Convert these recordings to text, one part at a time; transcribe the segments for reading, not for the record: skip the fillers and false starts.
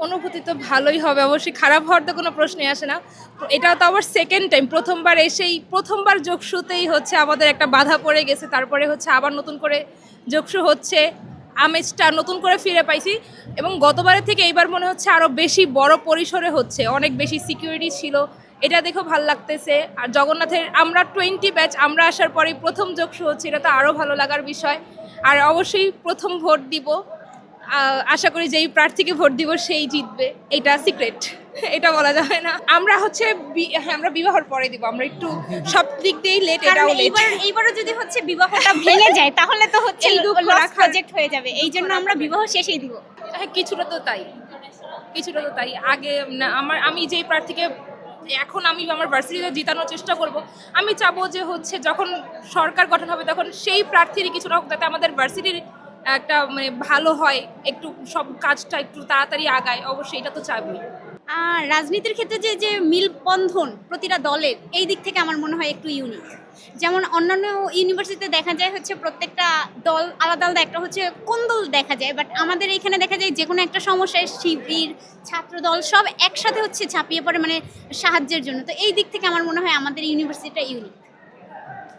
অনুভূতি তো ভালোই হবে, অবশ্যই খারাপ হওয়ার তো কোনো প্রশ্নই আসে না। এটা তো আবার সেকেন্ড টাইম, প্রথমবার এসেই প্রথমবার যোগসুতেই হচ্ছে আমাদের একটা বাধা পড়ে গেছে, তারপরে হচ্ছে আবার নতুন করে যোগসু হচ্ছে, আমেজটা নতুন করে ফিরে পাইছি। এবং গতবারের থেকে এইবার মনে হচ্ছে আরও বেশি বড় পরিসরে হচ্ছে, অনেক বেশি সিকিউরিটি ছিল, এটা দেখেও ভালো লাগতেছে। আর জগন্নাথের আমরা 20 ব্যাচ, আমরা আসার পরেই প্রথম যোগসু হচ্ছে, এটা তো আরও ভালো লাগার বিষয়। আর অবশ্যই প্রথম ভোট দিব, আশা করি যেই প্রার্থীকে ভোট দিব সেই জিতবে, এটা সিক্রেট, এটা বলা যাবে না। আমরা হচ্ছে হ্যাঁ, আমরা বিবাহর পরে দিব, আমরা একটু সব দিক দিয়েই লেট, এটাও লেট। এইবারও যদি হচ্ছে বিবাহটা ভেঙে যায় তাহলে তো হচ্ছে এই দুঃখ লস রাখার- প্রজেক্ট হয়ে যাবে, এই জন্য আমরা বিবাহ শেষেই দিব। হ্যাঁ, কিছুটা তো তাই, কিছুটা তো তাই। আগে না, আমি যেই প্রার্থীকে এখন আমি আমার ভার্সিটিতে জিতানোর চেষ্টা করব, আমি চাবো যে হচ্ছে যখন সরকার গঠন হবে তখন সেই প্রার্থীরই কিছুটা হোক, যাতে আমাদের ভার্সিটির একটা মানে ভালো হয়, একটু সব কাজটা একটু তাড়াতাড়ি আগায়, অবশ্যই এটা তো চাইবই। আর রাজনীতির ক্ষেত্রে যে যে মিলবন্ধন প্রতিটা দলের, এই দিক থেকে আমার মনে হয় একটু ইউনিক। যেমন অন্যান্য ইউনিভার্সিটিতে দেখা যায় হচ্ছে প্রত্যেকটা দল আলাদা আলাদা একটা হচ্ছে কোন্দল দেখা যায়, বাট আমাদের এখানে দেখা যায় যে কোনো একটা সমস্যায় শিবির, ছাত্র দল সব একসাথে হচ্ছে ঝাঁপিয়ে পড়ে মানে সাহায্যের জন্য। তো এই দিক থেকে আমার মনে হয় আমাদের ইউনিভার্সিটিটা ইউনিক।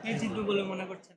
কে জিতবে বলে মনে করছেন?